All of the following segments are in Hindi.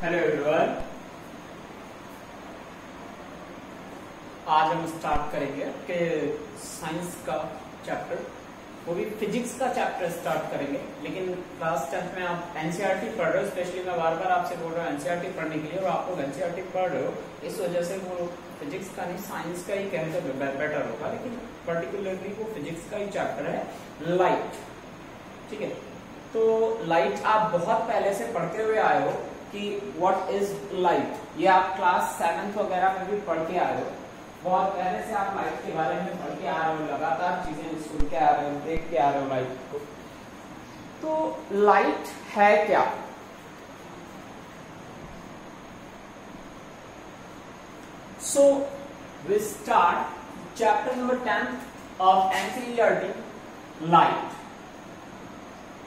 Hello everyone. आज हम स्टार्ट करेंगे कि साइंस का चैप्टर, वो भी फिजिक्स का चैप्टर स्टार्ट करेंगे। लेकिन क्लास 10 में आप एनसीईआरटी पढ़ रहे हो, स्पेशली मैं बार बार आपसे बोल रहा हूँ एनसीईआरटी पढ़ने के लिए, और आप लोग एनसीईआरटी पढ़ रहे हो, इस वजह से वो फिजिक्स का नहीं साइंस का ही कहने तो बेटर होगा। लेकिन पर्टिकुलरली वो फिजिक्स का ही चैप्टर है, लाइट। ठीक है, तो लाइट आप बहुत पहले से पढ़ते हुए आए हो कि व्हाट इज लाइट। ये आप क्लास 7 वगैरह में भी पढ़ के आए हो, बहुत पहले से आप लाइट के बारे में पढ़ के आ रहे हो, लगातार चीजें सुन के आ रहे हो, देख के आ रहे हो लाइट को। तो लाइट है क्या? So we start chapter number 10 of NCERT, light.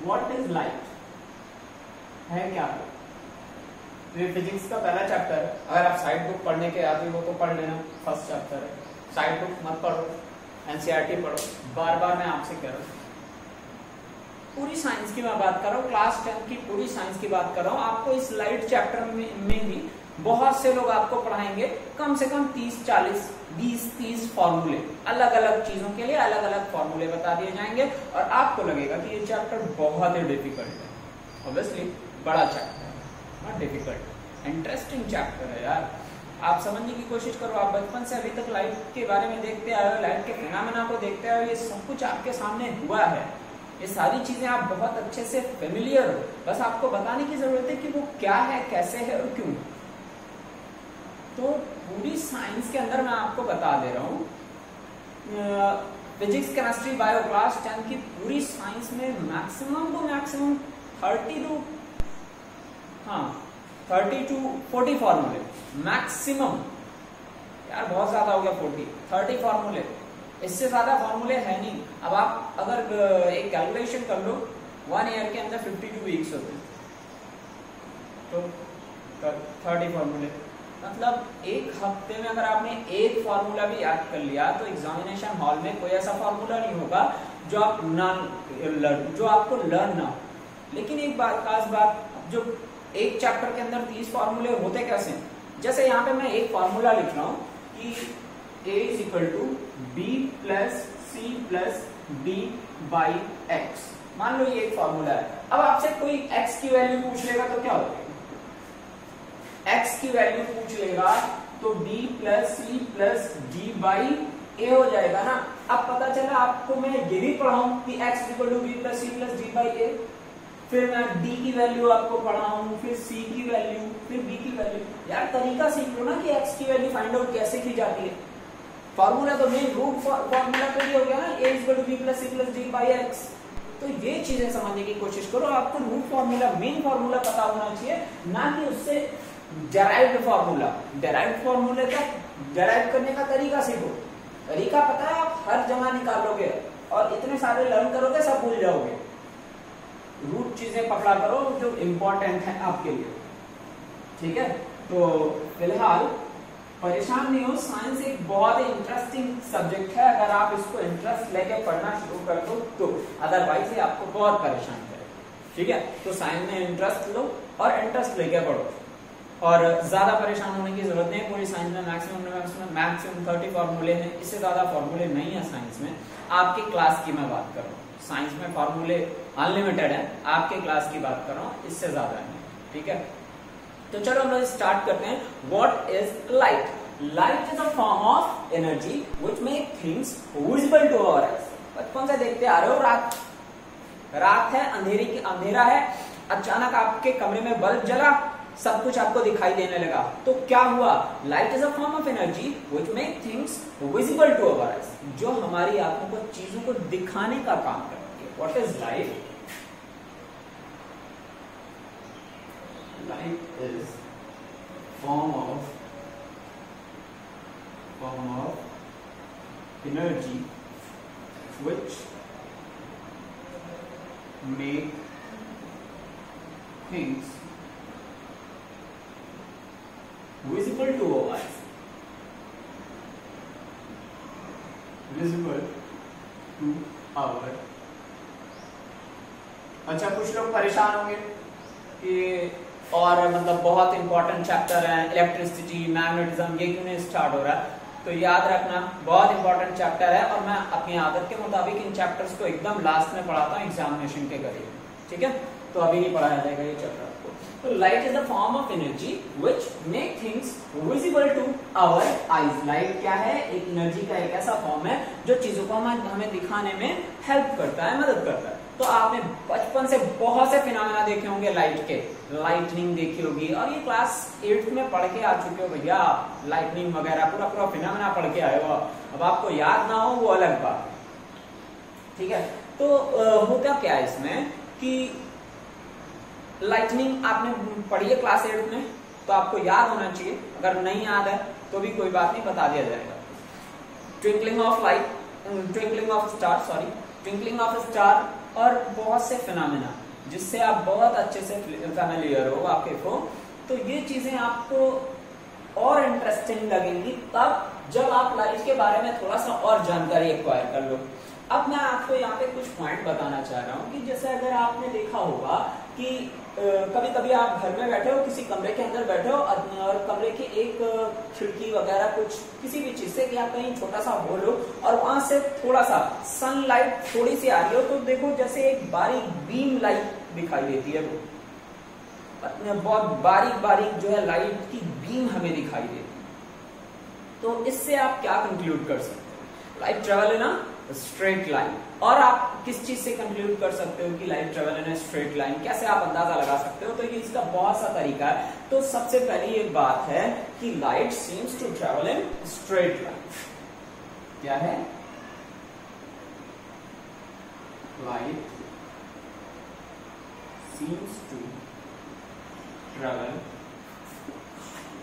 What is light? है क्या? ये फिजिक्स का पहला चैप्टर है। अगर आप साइड बुक पढ़ने के आते हो तो पढ़ लेना, फर्स्ट चैप्टर है। साइड बुक मत पढ़ो, एनसीईआरटी पढ़ो। बार बार मैं आपसे कह रहा हूँ, पूरी साइंस की मैं बात कर रहा हूँ, क्लास 10 की पूरी साइंस की बात कर रहा हूँ। आपको इस लाइट चैप्टर में ही बहुत से लोग आपको पढ़ाएंगे, कम से कम 30-40 20-30 फॉर्मूले, अलग अलग चीजों के लिए अलग अलग फॉर्मूले बता दिए जाएंगे, और आपको लगेगा कि ये चैप्टर बहुत ही डिफिकल्ट है। ऑब्वियसली बड़ा चैप्टर है, नॉट डिफिकल्ट, इंटरेस्टिंग चैप्टर है यार। आप समझने की कोशिश करो। आप बचपन से अभी तक लाइट के बारे में देखते आए हो, लाइट के फिनोमेना को देखते आए हो, ये सब कुछ आपके सामने हुआ है। ये सारी चीजें आप बहुत अच्छे से फेमिलियर हो, बस आपको बताने की जरूरत है कि वो क्या है, कैसे है और क्यों। तो पूरी साइंस के अंदर मैं आपको बता दे रहा हूँ, फिजिक्स, केमिस्ट्री, बायो, क्लास 10 की पूरी साइंस में मैक्सिमम टू मैक्सिमम 30 to 40 फॉर्मूले मैक्सिमम। यार बहुत ज्यादा हो गया, 30 फॉर्मूले, इससे ज्यादा फॉर्मूले है नहीं। अब आप अगर एक कैलकुलेशन कर लो, 1 ईयर के अंदर 52 वीक्स होते हैं, तो 30 फॉर्मूले मतलब एक हफ्ते में अगर आपने एक फॉर्मूला भी याद कर लिया तो एग्जामिनेशन हॉल में कोई ऐसा फॉर्मूला नहीं होगा जो आपको लर्न ना हो। लेकिन एक बात, खास बात, जो एक चैप्टर के अंदर 30 फॉर्मूले होते कैसे हैं? जैसे यहाँ पे मैं एक फॉर्मूला लिख रहा हूँ कि A = B + C + D / X। मान लो ये एक फॉर्मूला है। अब आपसे कोई X की वैल्यू पूछ लेगा तो क्या होगा? X की वैल्यू पूछ लेगा तो B + C + D / A हो जाएगा ना। अब पता चला आपको मैं ये भी पढ़ाऊं कि X = B + C + D / A, फिर मैं D की वैल्यू आपको पढ़ाऊं, फिर C की वैल्यू, फिर B की वैल्यू। यार तरीका सीख लो ना कि X की वैल्यू फाइंड आउट कैसे की जाती है। फॉर्मूला तो मेन रूट फॉर्मूला तो ये हो गया ना, A = B + C + D / X। तो ये चीजें समझने की कोशिश करो। आपको रूट फॉर्मूला, मेन फॉर्मूला पता होना चाहिए, ना कि उससे डेराइव्ड फॉर्मूला। डेराइव्ड फॉर्मूले का डेराइव करने का तरीका सीखो। तरीका पता है, आप हर जगह निकालोगे और इतने सारे लर्न करोगे, सब भूल जाओगे। रूट चीजें पकड़ा करो जो इंपॉर्टेंट है आपके लिए। ठीक है, तो फिलहाल परेशान नहीं हो, साइंस एक बहुत ही इंटरेस्टिंग सब्जेक्ट है। अगर आप इसको इंटरेस्ट लेके पढ़ना शुरू कर दो तो, अदरवाइज ये आपको बहुत परेशान करे। ठीक है, तो साइंस में इंटरेस्ट लो और इंटरेस्ट लेके पढ़ो, और ज्यादा परेशान होने की जरूरत नहीं है। पूरी साइंस में मैक्सिमम 30 फॉर्मूले हैं, इससे ज्यादा फॉर्मूले नहीं है साइंस में। आपकी क्लास की मैं बात कर रहा हूँ, साइंस में फॉर्मूले अनलिमिटेड है, आपके क्लास की बात कर रहा हूँ, इससे ज्यादा नहीं। ठीक है, तो चलो हम लोग स्टार्ट करते हैं। What is light? Light is a form of energy which make things visible to our eyes. बचपन से देखते आ रहे हो, रात है, अंधेरा है, अचानक आपके कमरे में बल्ब जला, सब कुछ आपको दिखाई देने लगा, तो क्या हुआ? Light is a form of energy which make things visible to our eyes, जो हमारी आंखों को चीजों को दिखाने का काम करती है। What is light? Light is form of energy which make things visible to our eyes. Visible to our। अच्छा, कुछ लोग परेशान होंगे कि और मतलब बहुत इंपॉर्टेंट चैप्टर है, इलेक्ट्रिसिटी, मैग्नेटिज्म, ये क्यों नहीं स्टार्ट हो रहा है? तो याद रखना बहुत इंपॉर्टेंट चैप्टर है और मैं अपनी आदत के मुताबिक इन चैप्टर्स को एकदम लास्ट में पढ़ाता हूँ एग्जामिनेशन के करीब, ठीक है? तो अभी नहीं पढ़ाया जाएगा ये चैप्टर आपको। तो light is the form of energy which make things visible to our eyes. Light क्या है? एक एनर्जी का एक ऐसा फॉर्म है जो चीजों को हमें दिखाने में हेल्प करता है, मदद करता है। तो आपने बचपन से बहुत से फिनोमेना देखे होंगे लाइट के, लाइटनिंग देखी होगी और ये क्लास 8th में पढ़ के आ चुके हो भैया, लाइटनिंग वगैरह पूरा फिनोमेना पढ़ के आए हो। अब आपको याद ना हो वो अलग बात, ठीक है? तो होता क्या है इसमें कि लाइटनिंग आपने पढ़ी है क्लास 8 में, तो आपको याद होना चाहिए। अगर नहीं याद है तो भी कोई बात नहीं, बता दिया जाएगा। ट्विंकलिंग ऑफ स्टार और बहुत से फिनोमेना जिससे आप बहुत अच्छे से फैमिलियर हो, वाकिफ हो। तो ये चीजें आपको और इंटरेस्टिंग लगेंगी तब जब आप लाइट के बारे में थोड़ा सा और जानकारी एक्वायर कर लो। अब मैं आपको यहाँ पे कुछ पॉइंट बताना चाह रहा हूँ कि जैसे अगर आपने देखा होगा कि कभी कभी आप घर में बैठे हो, किसी कमरे के अंदर बैठे हो और कमरे की एक खिड़की वगैरह कुछ किसी भी चीज से या कहीं छोटा सा होल हो और वहां से थोड़ा सा सनलाइट थोड़ी सी आ रही हो, तो देखो जैसे एक बारीक बीम लाइट दिखाई देती है, वो बहुत बारीक बारीक जो है लाइट की बीम हमें दिखाई देती है। तो इससे आप क्या कंक्लूड कर सकते हो? Light travel in a straight line. और आप किस चीज से कंक्लूड कर सकते हो कि light travel in a straight line? कैसे आप अंदाजा लगा सकते हो? तो ये इसका बहुत सा तरीका है। तो सबसे पहली एक बात है कि light seems to travel in straight line. क्या है? Light seems to travel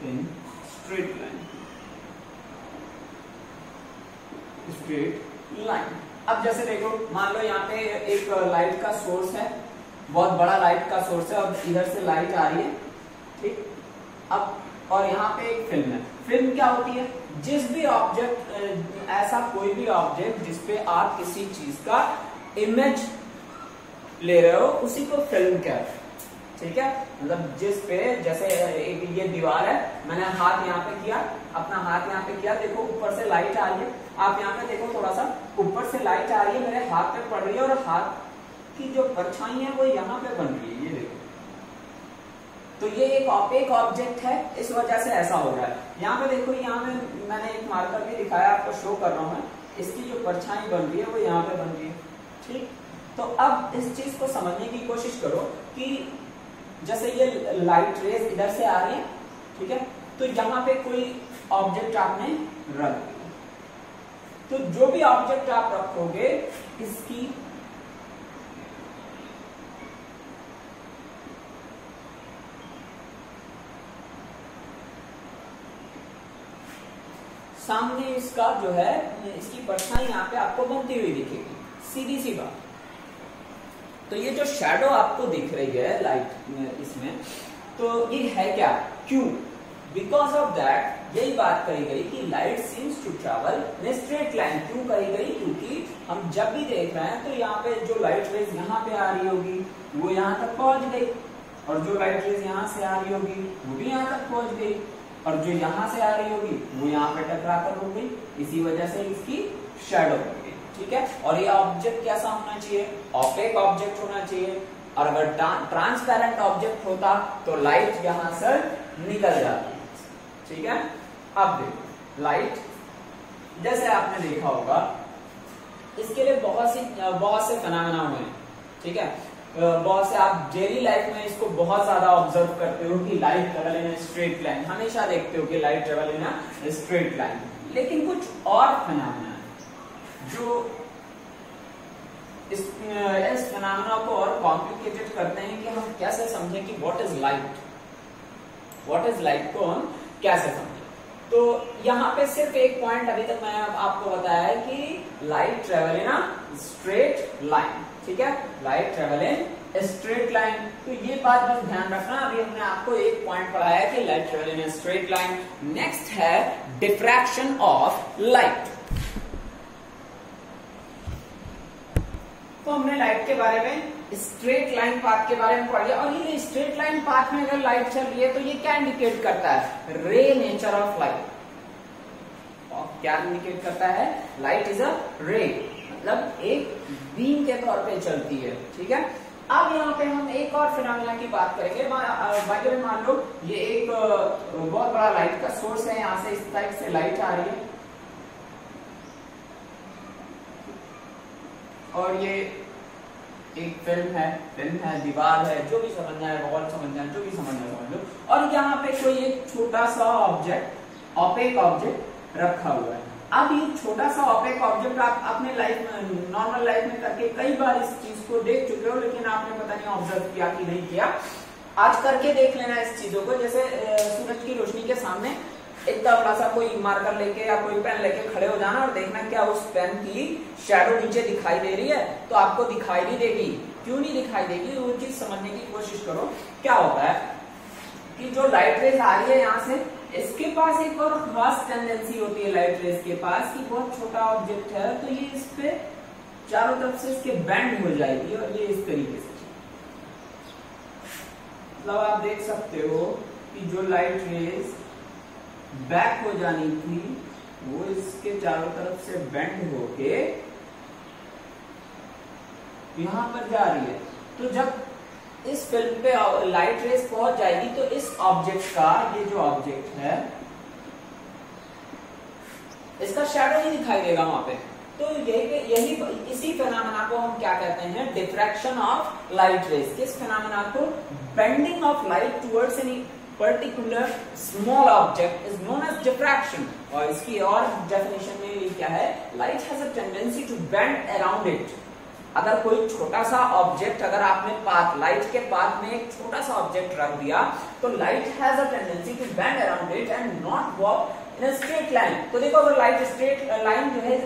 in straight line, straight line. अब जैसे देखो, मान लो यहाँ पे एक लाइट का सोर्स है, बहुत बड़ा लाइट का सोर्स है और इधर से लाइट आ रही है, ठीक? अब और यहाँ पे एक फिल्म है। फिल्म क्या होती है? जिस भी ऑब्जेक्ट, ऐसा कोई भी ऑब्जेक्ट जिसपे आप किसी चीज का इमेज ले रहे हो उसी को फिल्म कहते हैं, ठीक है? मतलब जिस पे, जैसे एक ये दीवार है, मैंने हाथ यहाँ पे किया, अपना हाथ यहाँ पे किया, देखो ऊपर से लाइट आ रही है, आप यहाँ पे देखो थोड़ा सा ऊपर से लाइट आ रही है, मेरे हाथ पे पड़ रही है और हाथ की जो परछाई है वो यहाँ पे बन रही है, ये देखो। तो ये एक ऑपेक ऑब्जेक्ट है, इस वजह से ऐसा हो रहा है। यहाँ पे देखो, यहाँ पे मैंने एक मार्कर भी दिखाया, आपको शो कर रहा हूँ, इसकी जो परछाई बन रही है वो यहाँ पे बन रही है, ठीक? तो अब इस चीज को समझने की कोशिश करो कि जैसे ये लाइट रेज इधर से आ रही है, ठीक है? तो यहाँ पे कोई ऑब्जेक्ट आपने रख दिया, तो जो भी ऑब्जेक्ट आप रखोगे इसकी सामने इसका जो है, इसकी परछाई यहाँ पे आपको बनती हुई दिखेगी, सीधी सी बात। तो ये जो शैडो आपको दिख रही है लाइट इसमें, तो ये है क्या? क्यों? बिकॉज ऑफ दैट यही बात कही गई कि light seems to travel in straight line. क्यों कही गई? क्योंकि हम जब भी देख रहे हैं तो यहाँ पे जो लाइट रेज यहाँ पे आ रही होगी वो यहाँ तक पहुंच गई, और जो लाइट रेज यहाँ से आ रही होगी वो भी यहाँ तक पहुंच गई, और जो यहाँ से आ रही होगी वो यहाँ पे टकरा कर हो गई। इसी वजह से इसकी शैडो बन गई, ठीक है? और ये ऑब्जेक्ट कैसा होना चाहिए? ऑपेक ऑब्जेक्ट होना चाहिए। और अगर ट्रांसपेरेंट ऑब्जेक्ट होता तो लाइट यहाँ से निकल जाती, ठीक है? अब देखो, लाइट जैसे आपने देखा होगा, इसके लिए बहुत से फिनोमेना हुए हैं, ठीक है? बहुत से आप डेली लाइफ में इसको बहुत ज्यादा ऑब्जर्व करते हो कि light travel in straight line, हमेशा देखते हो कि light travel in straight line. लेकिन कुछ और फिनोमेना जो इस फिनोमेना को और कॉम्प्लिकेटेड करते हैं कि हम कैसे समझें कि व्हाट इज लाइट, को हम कैसे समझें। तो यहाँ पे सिर्फ एक पॉइंट अभी तक मैंने आपको बताया है कि light travel in a straight line, ठीक है? Light travel in straight line. तो ये बात बस ध्यान रखना। अभी हमने आपको एक पॉइंट पढ़ाया है कि light travel in straight line. Next है डिफ्रैक्शन ऑफ लाइट। तो हमने लाइट के बारे में, स्ट्रेट लाइन पाथ के बारे में पढ़ लिया। और ये स्ट्रेट लाइन पाथ में अगर लाइट चल रही है तो ये क्या इंडिकेट करता है? रे नेचर ऑफ लाइट। और क्या इंडिकेट करता है? लाइट इज अ रे, मतलब एक बीम के तौर पे चलती है, ठीक है। अब यहाँ पे हम एक और फिनोमेना की बात करेंगे। मान लो ये एक बहुत बड़ा लाइट का सोर्स है, यहाँ से इस साइड से लाइट आ रही है और ये एक फिल्म है, दीवार है, जो भी समझना है, वॉल समझना है, जो भी समझना है समझ लो। और यहाँ पे कोई एक छोटा सा ऑब्जेक्ट, ऑपेक ऑब्जेक्ट रखा हुआ है। अब ये छोटा सा ऑपेक ऑब्जेक्ट आप अपने लाइफ में, नॉर्मल लाइफ में करके कई बार इस चीज को देख चुके हो, लेकिन आपने पता नहीं ऑब्जर्व किया कि नहीं किया। आज करके देख लेना इस चीजों को। जैसे सूरज की रोशनी के सामने इतना बड़ा सा कोई मार्कर लेके या कोई पेन लेके खड़े हो जाना और देखना क्या उस पेन की शैडो नीचे दिखाई दे रही है, तो आपको दिखाई नहीं देगी। क्यों नहीं दिखाई देगी? वो चीज समझने की कोशिश करो। क्या होता है कि जो लाइट रेज आ रही है यहाँ से, इसके पास एक और खास टेंडेंसी होती है लाइट रेज के पास कि बहुत छोटा ऑब्जेक्ट है तो ये इस पे चारों तरफ से इसके बेंड हो जाएगी और ये इस तरीके से, मतलब आप देख सकते हो कि जो लाइट रेज बैक हो जानी थी वो इसके चारों तरफ से बेंड होके यहां पर जा रही है। तो जब इस फिल्म पे लाइट रेज पहुंच जाएगी तो इस ऑब्जेक्ट का, ये जो ऑब्जेक्ट है, इसका शैडो नहीं दिखाई देगा वहां पे। तो यही इसी फिनोमेना को हम क्या कहते हैं? Diffraction of light rays. किस फिनोमेना को? Bending of light towards any particular small object is known as diffraction. और इसकी और डेफिनेशन में ये क्या है? Light has a tendency to bend around it. अगर कोई छोटा सा ऑब्जेक्ट, अगर आपने पाथ, लाइट के पाथ में एक छोटा सा ऑब्जेक्ट रख दिया तो light has a tendency to bend around it and not walk in a straight line. तो देखो अगर लाइट स्ट्रेट लाइन जो है,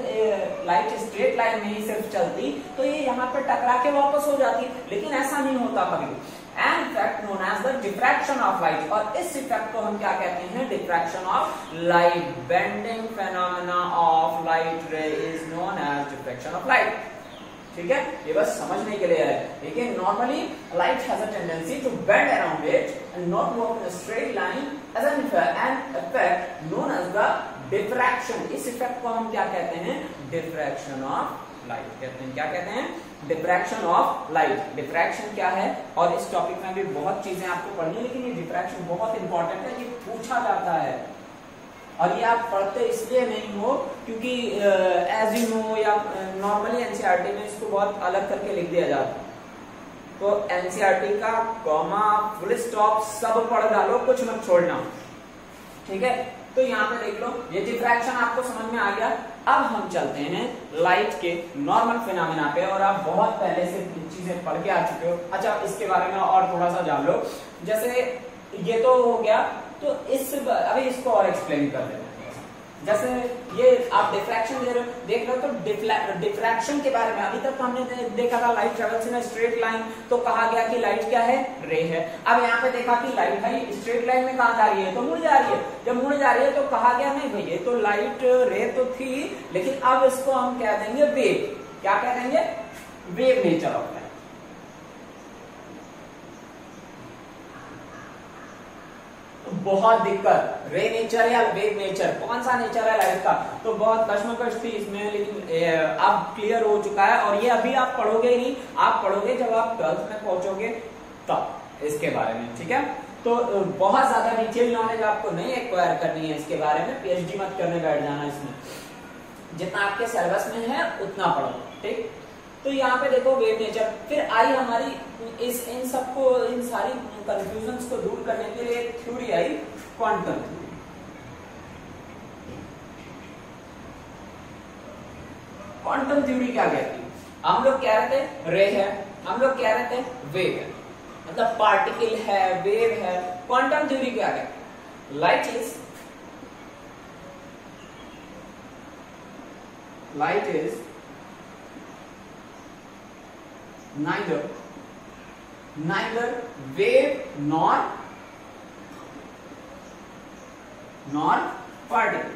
लाइट स्ट्रेट लाइन में ही सिर्फ चलती तो ये यहाँ पे टकरा के वापस हो जाती, लेकिन ऐसा नहीं होता कभी। And effect known as the diffraction of light. और इस इफेक्ट को हम क्या कहते हैं? Diffraction of light. Bending phenomena of light ray is known as diffraction of light. ठीक है, ये बस समझने के लिए है। लेकिन normally light has a tendency to bend around it and not walk in a straight line as an effect known as the diffraction. इस इफेक्ट को हम क्या कहते हैं? डिफ्रैक्शन ऑफ लाइट कहते हैं। क्या कहते हैं? Diffraction of light. डिफ्रैक्शन क्या है? और इस टॉपिक में भी बहुत चीजें आपको पढ़नी है, लेकिन ये डिफ्रैक्शन बहुत इंपॉर्टेंट है, ये पूछा जाता है। और ये आप पढ़ते इसलिए नहीं हो क्योंकि एज यू नो या नॉर्मली एनसीईआरटी में इसको बहुत अलग करके लिख दिया जाता है। तो एनसीईआरटी का कॉमा, फुल स्टॉप सब पढ़ डालो, कुछ मत छोड़ना, ठीक है। तो यहाँ पे देख लो, ये डिफ्रैक्शन आपको समझ में आ गया। अब हम चलते हैं लाइट के नॉर्मल फिनोमेना पे, और आप बहुत पहले से चीजें पढ़ के आ चुके हो। अच्छा, इसके बारे में और थोड़ा सा जान लो। जैसे ये तो हो गया, तो अभी इसको और एक्सप्लेन कर देते हैं। जैसे ये आप डिफ्रैक्शन देख रहे हो, तो डिफ्रैक्शन के बारे में अभी तक हमने देखा था light travels in a straight line, तो कहा गया कि लाइट क्या है? रे है। अब यहाँ पे देखा कि लाइट है स्ट्रेट लाइन में कहाँ जा रही है? तो मुड़ जा रही है। जब मुड़ जा रही है तो कहा गया नहीं भैया, तो लाइट रे तो थी, लेकिन अब इसको हम कह देंगे वेव। क्या कह देंगे? Wave nature of light. बहुत दिक्कत, रे नेचर या वेव नेचर, कौन सा नेचर है लाइट का? तो बहुत कश्मकश थी इसमें, लेकिन अब क्लियर हो चुका है। और ये अभी आप पढ़ोगे ही नहीं, आप पढ़ोगे जब आप 12th में पहुंचोगे तब इसके बारे में, ठीक है। तो बहुत ज्यादा डिटेल नॉलेज आपको नहीं एक्वायर करनी है इसके बारे में। पीएचडी मत करने बैठ जाना इसमें, जितना आपके सिलेबस में है उतना पढ़ो, ठीक। तो यहाँ पे देखो वेव नेचर। फिर आई हमारी इन सबको, इन सारी कंफ्यूजन्स को दूर करने के लिए एक थ्योरी आई, क्वांटम थ्योरी। क्वांटम थ्योरी क्या कहती है? हम लोग कह रहे थे रे है, हम लोग कह रहे थे वेव है, मतलब पार्टिकल है, वेव है। क्वांटम थ्योरी क्या कहती है? Light is neither wave nor particle.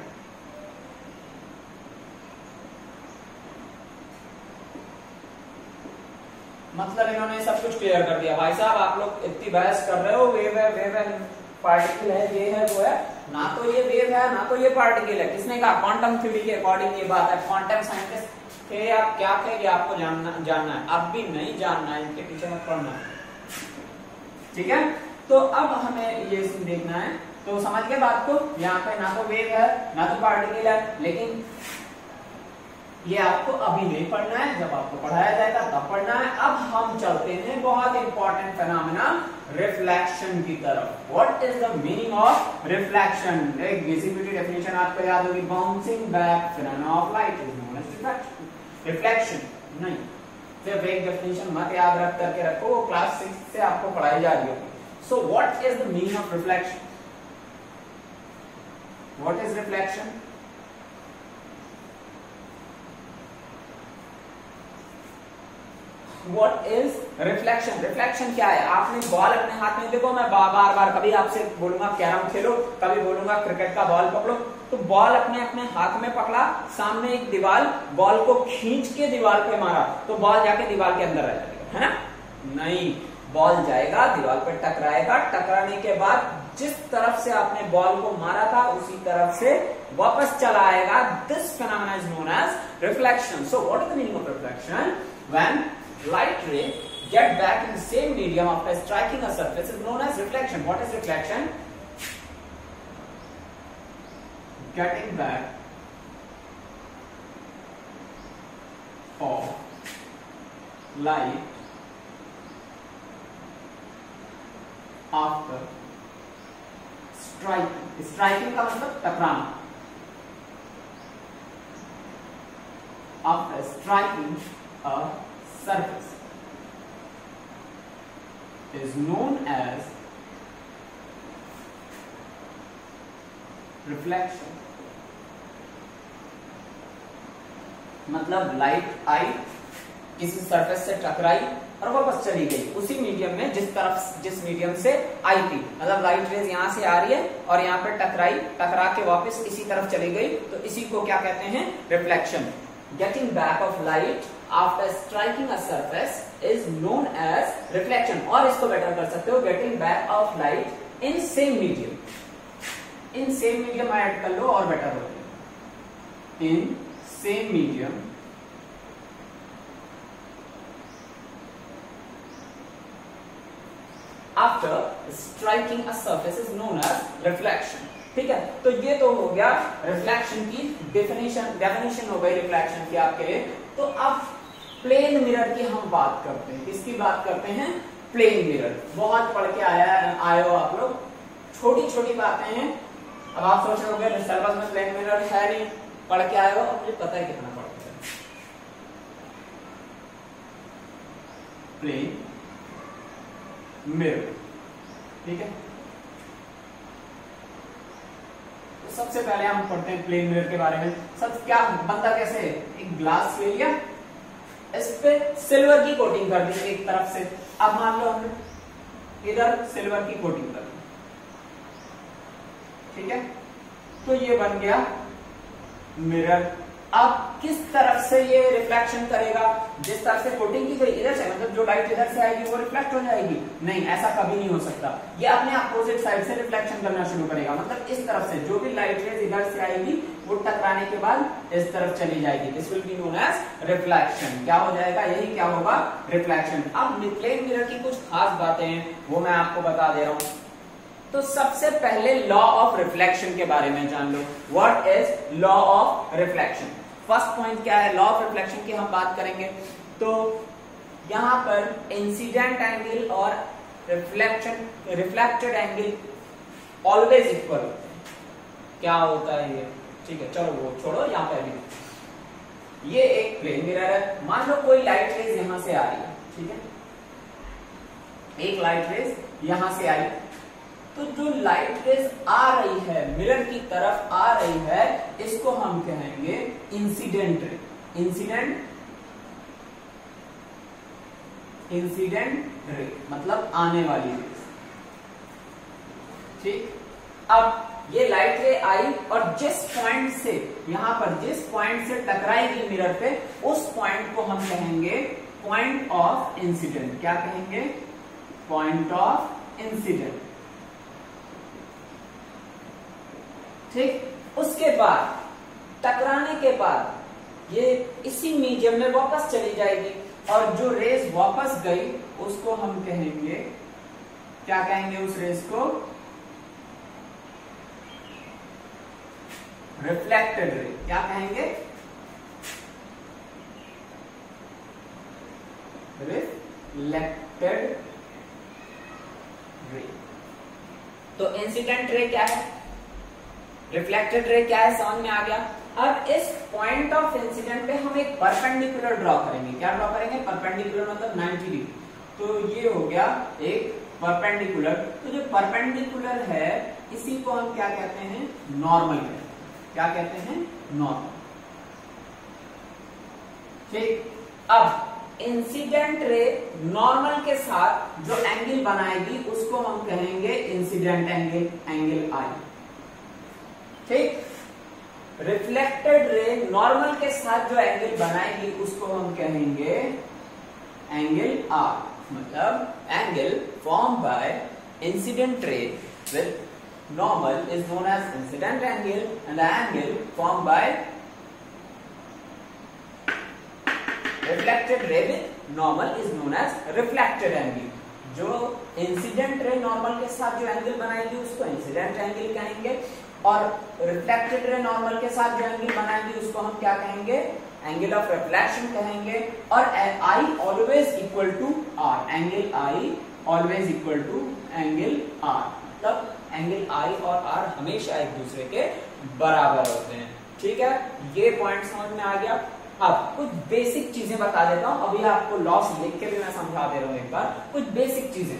मतलब इन्होंने सब कुछ क्लियर कर दिया। भाई साहब आप लोग इतनी बहस कर रहे हो, वेव है पार्टिकल है, ये है वो है, ना तो ये वेव है ना तो ये पार्टिकल है। किसने कहा? क्वांटम थ्योरी के अकॉर्डिंग ये बात है। क्वांटम साइंटिस्ट थे आप, क्या थे ये आपको जानना है। अब भी नहीं जानना है, इनके पीछे मत पड़ना है, ठीक है। तो अब हमें ये देखना है, तो समझ गए बात को। यहाँ पे ना तो वेव है ना तो पार्टिकल है, लेकिन ये आपको अभी नहीं पढ़ना है, जब आपको पढ़ाया जाएगा तब पढ़ना है। अब हम चलते हैं बहुत इंपॉर्टेंट फिनोमेना रिफ्लेक्शन की तरफ। What is the meaning of reflection? एक बेसिक डेफिनेशन आपको याद होगी, bouncing back phenomena of light is known as reflection. नहीं, सिर्फ एक डेफिनेशन मत याद रख करके रखो, वो क्लास 6 से आपको पढ़ाई जा रही होगी। सो what is the meaning of reflection? What is reflection? What is reflection? Reflection क्या है? आपने बॉल अपने हाथ में, देखो मैं बार बार कभी आपसे बोलूंगा कैरम खेलो, कभी बोलूंगा क्रिकेट का बॉल पकड़ो, तो बॉल अपने हाथ में पकड़ा, सामने एक दीवार, बॉल को खींच के दीवार पे मारा तो बॉल जाके दीवार के अंदर रह जाएगा, है ना? नहीं, बॉल जाएगा दीवार पे टकराएगा, टकराने के बाद जिस तरफ से आपने बॉल को मारा था उसी तरफ से वापस चला आएगा। This phenomena is known as reflection. So what is the meaning of reflection? When light ray get back in the same medium after striking a surface is known as reflection. What is reflection? Getting back of light after striking. Striking का मतलब टकराना। After striking a surface is known as reflection. मतलब लाइट आई, किसी सरफेस से टकराई और वापस चली गई उसी मीडियम में जिस मीडियम से आई थी। मतलब लाइट रेज यहां से आ रही है और यहाँ पे टकराई, टकरा के वापस इसी तरफ चली गई, तो इसी को क्या कहते हैं? Reflection. Getting back of light after striking a surface is known as reflection. और इसको बेटर कर सकते हो, getting back of light in same medium. In same medium add कर लो और बेटर हो जाएगा। In same medium after striking a surface is known as reflection. ठीक है, तो ये तो हो गया रिफ्लेक्शन की डेफिनेशन हो गई रिफ्लेक्शन की आपके लिए। तो अब प्लेन मिरर की हम बात करते हैं। किसकी बात करते हैं? Plane mirror. बहुत पढ़ के आए हो आप लोग, छोटी छोटी बातें हैं। अब आप सोच रहे होंगे सिलेबस में प्लेन मिरर है नहीं, पढ़ के आए हो, मुझे पता है कितना पढ़ते हैं। प्लेन मिरर, ठीक है। सबसे पहले हम पढ़ते हैं प्लेन मिरर के बारे में। सब क्या बनता कैसे है? एक ग्लास ले लिया, इस पे सिल्वर की कोटिंग कर दी एक तरफ से। अब मान लो हमने इधर सिल्वर की कोटिंग कर दी, ठीक है, तो ये बन गया मिरर। अब किस तरफ से ये रिफ्लेक्शन करेगा? जिस तरफ से कोटिंग की गई इधर से, मतलब जो लाइट इधर से आएगी वो रिफ्लेक्ट हो जाएगी? नहीं, ऐसा कभी नहीं हो सकता। ये अपने अपोजिट साइड से रिफ्लेक्शन करना शुरू करेगा। मतलब इस तरफ से जो भी लाइट रेज इधर से आएगी वो टकराने के बाद इस तरफ चली जाएगी। This will be known as reflection. क्या हो जाएगा? यही क्या होगा? रिफ्लेक्शन। अब प्लेन मिरर की कुछ खास बातें हैं वो मैं आपको बता दे रहा हूं। तो सबसे पहले लॉ ऑफ रिफ्लेक्शन के बारे में जान लो। What is law of reflection? First point क्या है? लॉ ऑफ रिफ्लेक्शन की हम बात करेंगे तो यहां पर इंसिडेंट एंगल और रिफ्लेक्टेड एंगल ऑलवेज इक्वल होते हैं। क्या होता है ये? ठीक है, चलो वो छोड़ो, यहाँ पे अभी ये एक प्लेन मिरर है। मान लो कोई लाइट रेज यहां से आ रही है, ठीक है, एक लाइट रेज यहां से आई, तो जो लाइट रेज आ रही है मिरर की तरफ आ रही है, इसको हम कहेंगे इंसिडेंट रे। इंसिडेंट रे मतलब आने वाली रे, ठीक। अब ये लाइट रे आई और जिस पॉइंट से, यहां पर जिस पॉइंट से टकराएगी मिरर पे, उस पॉइंट को हम कहेंगे पॉइंट ऑफ इंसिडेंट, क्या कहेंगे, पॉइंट ऑफ इंसिडेंट। ठीक, उसके बाद टकराने के बाद ये इसी मीडियम में वापस चली जाएगी और जो रेस वापस गई उसको हम कहेंगे, क्या कहेंगे उस रेस को, रिफ्लेक्टेड रे। क्या कहेंगे, रिफ्लेक्टेड रे। तो इंसिडेंट रे क्या है, रिफ्लेक्टेड रे क्या है, समझ में आ गया। अब इस पॉइंट ऑफ इंसिडेंट पे हम एक परपेंडिकुलर ड्रॉ करेंगे। क्या ड्रॉ करेंगे, परपेंडिकुलर मतलब 90 डिग्री। तो ये हो गया एक परपेंडिकुलर। तो जो परपेंडिकुलर है इसी को हम क्या कहते हैं, नॉर्मल कहते हैं। क्या कहते हैं, नॉर्मल। ठीक, अब इंसिडेंट रे नॉर्मल के साथ जो एंगल बनाएगी उसको हम कहेंगे इंसिडेंट एंगल, एंगल आई। ठीक, रिफ्लेक्टेड रे नॉर्मल के साथ जो एंगल बनाएगी उसको हम कहेंगे एंगल आर। मतलब angle form by incident ray with normal is known as incident angle and the angle formed by reflected ray with normal is known as reflected angle। जो इंसिडेंट रे नॉर्मल के साथ जो एंगल बनाएगी उसको इंसिडेंट एंगल कहेंगे और रिफ्लेक्टेड रे नॉर्मल के साथ जो एंगल बनाएगी उसको हम क्या कहेंगे, एंगल ऑफ रिफ्लेक्शन कहेंगे। और I always equal to R, angle I always equal to angle R. मतलब एंगल आई और आर हमेशा एक दूसरे के बराबर होते हैं। ठीक है, ये पॉइंट समझ में आ गया। अब कुछ बेसिक चीजें बता देता हूं, अभी आपको लॉस लिख के भी मैं समझा दे रहा हूं एक बार। कुछ बेसिक चीजें,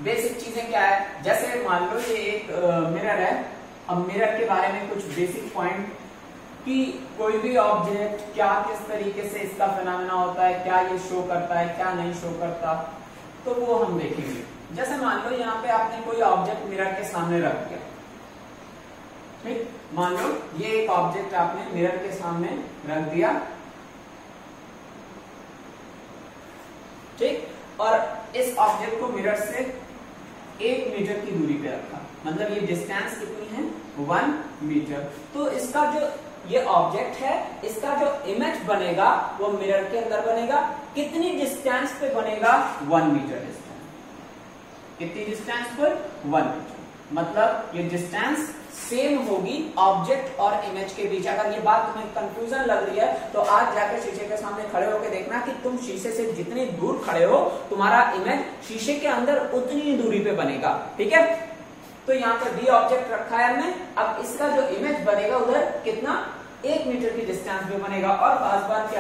बेसिक चीजें क्या है, जैसे मान लो ये एक मिरर है। अब मिरर के बारे में कुछ बेसिक पॉइंट कि कोई भी ऑब्जेक्ट क्या किस तरीके से इसका फिनोमेना होता है, क्या ये शो करता है, क्या नहीं शो करता, तो वो हम देखेंगे। जैसे मान लो यहाँ पे आपने कोई ऑब्जेक्ट मिरर के सामने रख दिया। ठीक, मान लो ये एक ऑब्जेक्ट आपने मिरर के सामने रख दिया। ठीक, और इस ऑब्जेक्ट को मिरर से 1 मीटर की दूरी पे रखा। मतलब ये डिस्टेंस कितनी है, 1 मीटर। तो इसका जो ये ऑब्जेक्ट है, इसका जो इमेज बनेगा वो मिरर के अंदर बनेगा। कितनी डिस्टेंस पे बनेगा, 1 मीटर डिस्टेंस। कितनी डिस्टेंस पर, 1 मीटर। मतलब ये डिस्टेंस सेम होगी ऑब्जेक्ट और इमेज के बीच। अगर ये बात तुम्हें कंफ्यूजन लग रही है तो आज जाकर शीशे के सामने खड़े होकर देखना कि तुम शीशे से जितनी दूर खड़े हो तुम्हारा इमेज शीशे के अंदर उतनी दूरी पे बनेगा। ठीक है, तो यहाँ पर बी ऑब्जेक्ट रखा है हमने। अब इसका जो इमेज बनेगा उधर कितना, 1 मीटर की डिस्टेंस पे बनेगा। और खास बात क्या